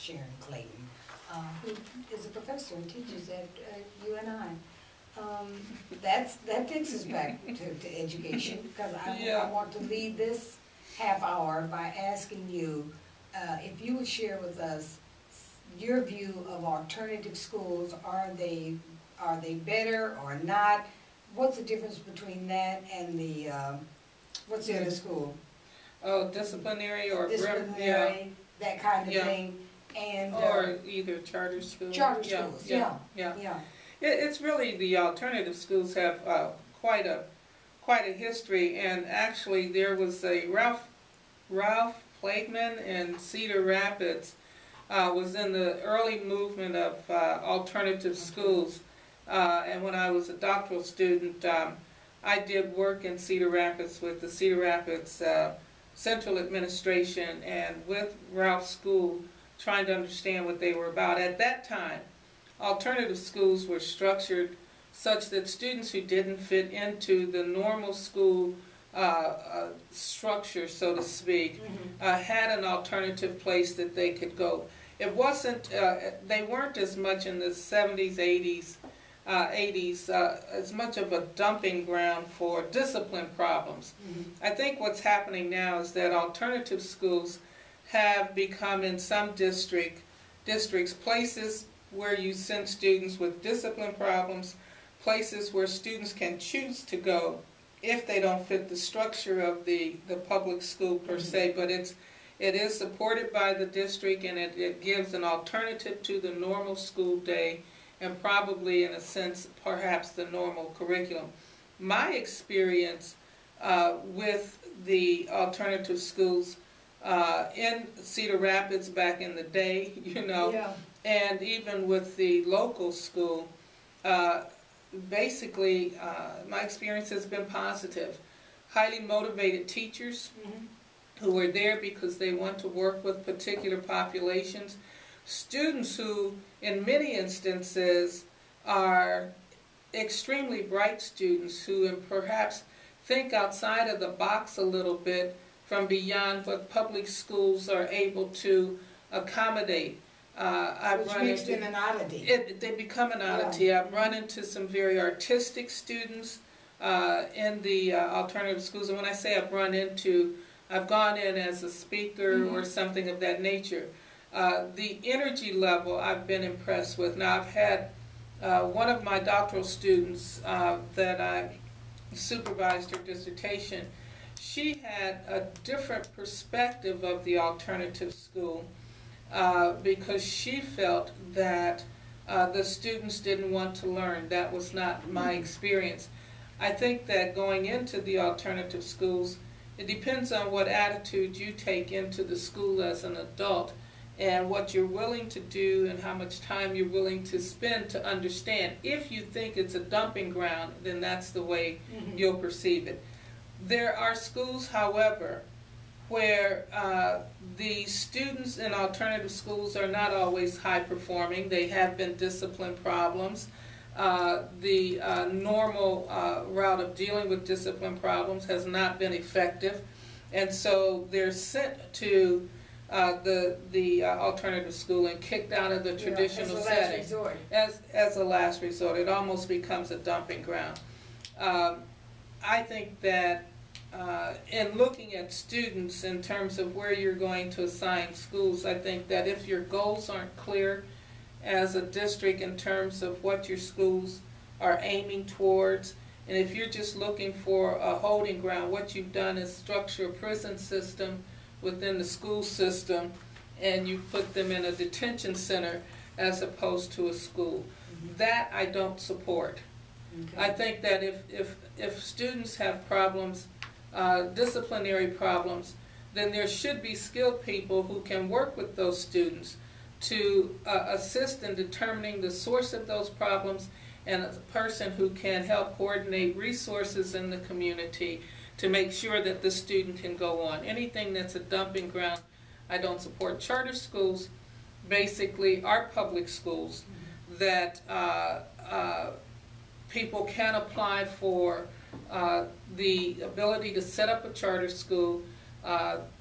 Sharron Clayton, who is a professor and teaches at UNI. That takes us back to education, because I want to lead this half hour by asking you if you would share with us your view of alternative schools. Are they better or not? What's the difference between that and the what's the other school? Oh, disciplinary or disciplinary, that kind of thing, and or either charter schools. Charter schools, yeah. It's really, the alternative schools have quite a history, and actually there was a Ralph Plagueman in Cedar Rapids was in the early movement of alternative schools, and when I was a doctoral student, I did work in Cedar Rapids with the Cedar Rapids Central Administration and with Ralph's school, trying to understand what they were about. At that time, alternative schools were structured such that students who didn't fit into the normal school structure, so to speak, had an alternative place that they could go. It wasn't, they weren't as much in the 70s, 80s, as much of a dumping ground for discipline problems. I think what's happening now is that alternative schools have become, in some districts, places where you send students with discipline problems, places where students can choose to go if they don't fit the structure of the public school per se, but it is supported by the district, and it gives an alternative to the normal school day, and probably, in a sense, perhaps the normal curriculum. My experience with the alternative schools in Cedar Rapids back in the day, and even with the local school, basically my experience has been positive. Highly motivated teachers who are there because they want to work with particular populations. Students who, in many instances, are extremely bright students who perhaps think outside of the box a little bit from beyond what public schools are able to accommodate. Which makes them an oddity. They become an oddity. Yeah. I've run into some very artistic students in the alternative schools, and when I say I've run into, I've gone in as a speaker or something of that nature. The energy level I've been impressed with. Now, I've had one of my doctoral students that I supervised her dissertation. She had a different perspective of the alternative school because she felt that the students didn't want to learn. That was not my experience. I think that going into the alternative schools, it depends on what attitude you take into the school as an adult, and what you're willing to do and how much time you're willing to spend to understand. If you think it's a dumping ground, then that's the way you'll perceive it. There are schools, however, where the students in alternative schools are not always high performing. They have been discipline problems. The normal route of dealing with discipline problems has not been effective, and so they're sent to the alternative school and kicked out of the traditional setting as a last resort. It almost becomes a dumping ground. I think that in looking at students in terms of where you're going to assign schools, I think that if your goals aren't clear as a district in terms of what your schools are aiming towards, and if you're just looking for a holding ground, what you've done is structure a prison system within the school system, and you put them in a detention center as opposed to a school. That I don't support. I think that if students have problems, disciplinary problems, then there should be skilled people who can work with those students to assist in determining the source of those problems, and a person who can help coordinate resources in the community to make sure that the student can go on. Anything that's a dumping ground, I don't support. Charter schools basically are public schools that people can apply for the ability to set up a charter school.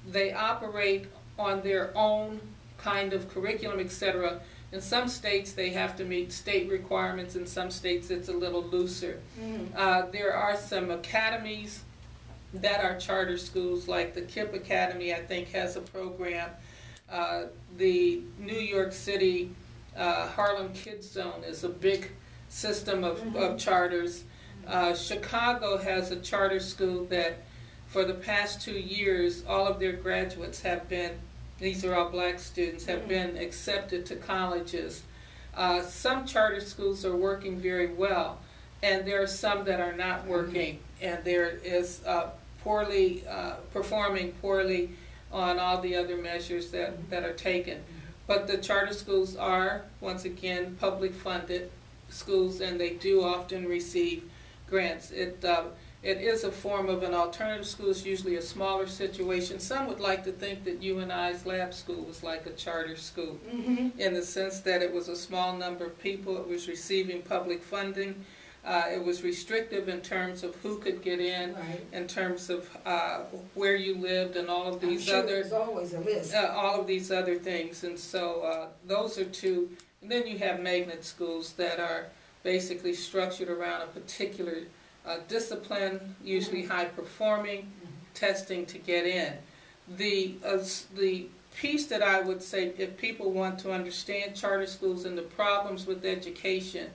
They operate on their own kind of curriculum, etc. In some states, they have to meet state requirements. In some states, it's a little looser. There are some academies that are charter schools, like the KIPP Academy, I think, has a program. The New York City Harlem Kids Zone is a big system of charters. Chicago has a charter school that for the past 2 years, all of their graduates have been, these are all black students, have been accepted to colleges. Some charter schools are working very well, and there are some that are not working, and there is performing poorly on all the other measures that are taken. But the charter schools are, once again, public funded schools, and they do often receive grants. It is a form of an alternative school. It's usually a smaller situation. Some would like to think that UNI's lab school was like a charter school, in the sense that it was a small number of people. It was receiving public funding. It was restrictive in terms of who could get in, in terms of where you lived, and all of these there's always a list. All of these other things. And so those are two. And then you have magnet schools that are basically structured around a particular discipline, usually high performing, testing to get in. The piece that I would say, if people want to understand charter schools and the problems with education,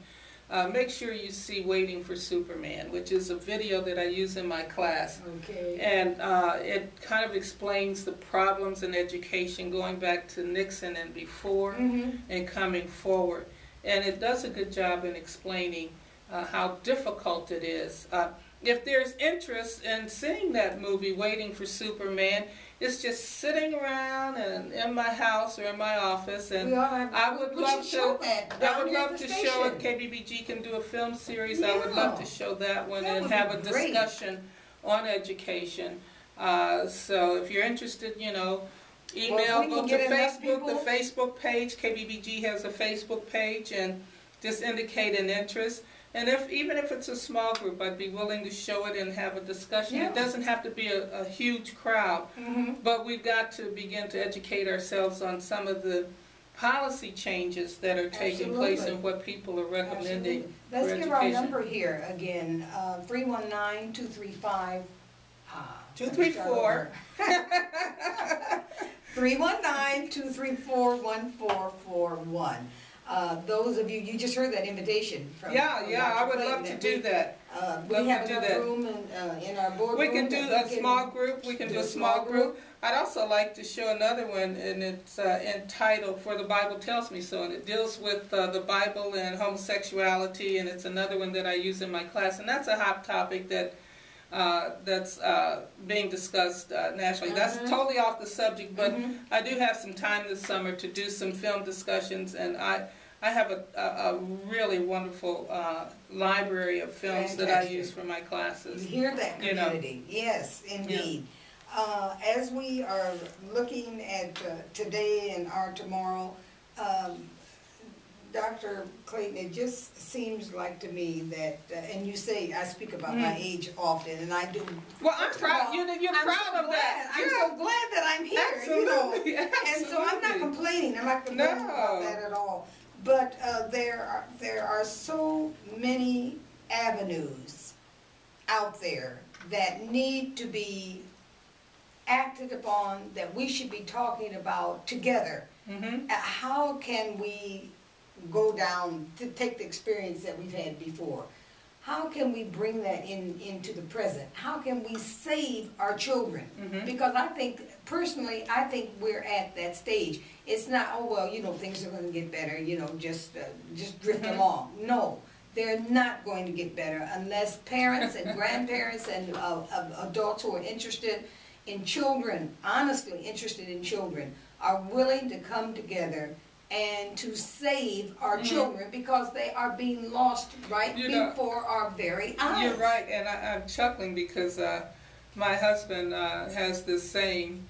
make sure you see Waiting for Superman, which is a video that I use in my class. And it kind of explains the problems in education going back to Nixon and before, and coming forward. And it does a good job in explaining how difficult it is. If there's interest in seeing that movie, Waiting for Superman, it's just sitting around and in my house or in my office, and I would love to show it. KBBG can do a film series. I would love to show that one and have a discussion on education. So if you're interested, you know, email, go to Facebook, the Facebook page. KBBG has a Facebook page, and just indicate an interest. And even if it's a small group, I'd be willing to show it and have a discussion. It doesn't have to be a huge crowd, but we've got to begin to educate ourselves on some of the policy changes that are taking place and what people are recommending for education. Let's give our number here again, 319-235. 234. 319-234-1441. Those of you, you just heard that invitation from I would love to do that. We have enough room in our boardroom. We can do a small group. We can do a small group. I'd also like to show another one, and it's entitled "For the Bible Tells Me So," and it deals with the Bible and homosexuality, and it's another one that I use in my class, and that's a hot topic that's being discussed nationally. That's totally off the subject, but I do have some time this summer to do some film discussions, and I have a really wonderful library of films that I use for my classes. You hear that, community? Yes, indeed. As we are looking at today and our tomorrow, Dr. Clayton, it just seems like to me that, and you say I speak about my age often, and I do. Well, I'm proud. You're proud of that. I'm so glad that I'm here. Absolutely. You know, and so I'm not complaining. I'm not complaining about that at all. But there are so many avenues out there that need to be acted upon, that we should be talking about together. How can we go down to take the experience that we've had before? How can we bring that into the present? How can we save our children? Because I think, personally, I think we're at that stage. It's not, oh, well, you know, things are going to get better, you know, just drift along. No, they're not going to get better unless parents and grandparents and adults who are interested in children, honestly interested in children, are willing to come together and to save our children, because they are being lost before our very eyes. You're right, and I'm chuckling because my husband has this saying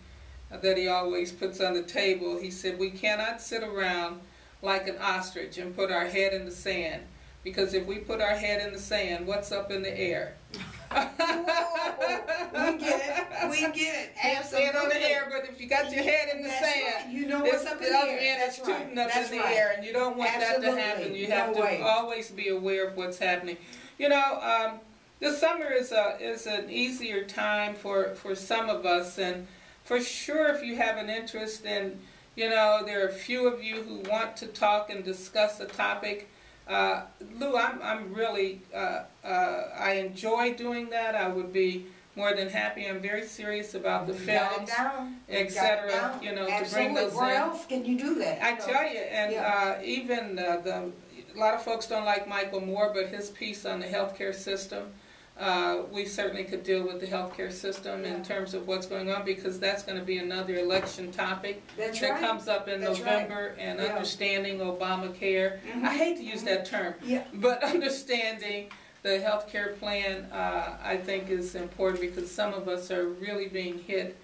that he always puts on the table. He said, we cannot sit around like an ostrich and put our head in the sand, because if we put our head in the sand, what's up in the air? Whoa, we get it. We can't get it. Can't say it on the air, but if you got your head in the That's sand, right. You know what's up in the air. It's tooting up in the air, and you don't want that to happen. You have to always be aware of what's happening. You know, the summer is an easier time for some of us, and for sure, if you have an interest in, you know, there are a few of you who want to talk and discuss a topic. Lou, I'm really, I enjoy doing that. I would be more than happy. I'm very serious about the films, etc. You know, to bring those in. Where else can you do that? I tell you, and even a lot of folks don't like Michael Moore, but his piece on the healthcare system. We certainly could deal with the healthcare system in terms of what's going on, because that's going to be another election topic that comes up in November, and understanding Obamacare. I hate to use that term, but understanding the healthcare plan, I think, is important, because some of us are really being hit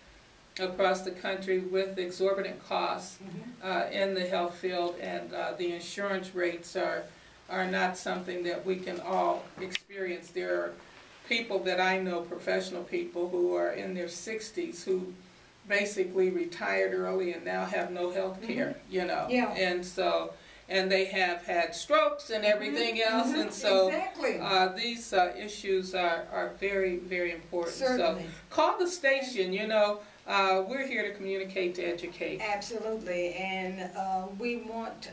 across the country with exorbitant costs in the health field, and the insurance rates are not something that we can all experience. There are people that I know, professional people, who are in their 60s who basically retired early and now have no health care, you know. And so, and they have had strokes and everything else, and so these issues are very, very important. Certainly. So call the station, you know. We're here to communicate, to educate. Absolutely, and we want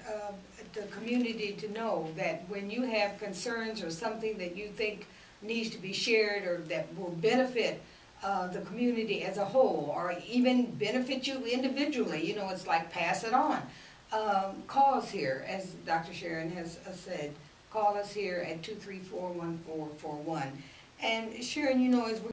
the community to know that when you have concerns or something that you think needs to be shared or that will benefit the community as a whole, or even benefit you individually, you know, it's like pass it on. Call us here, as Dr. Sharron has said. Call us here at 234-1441. And Sharron, you know, as we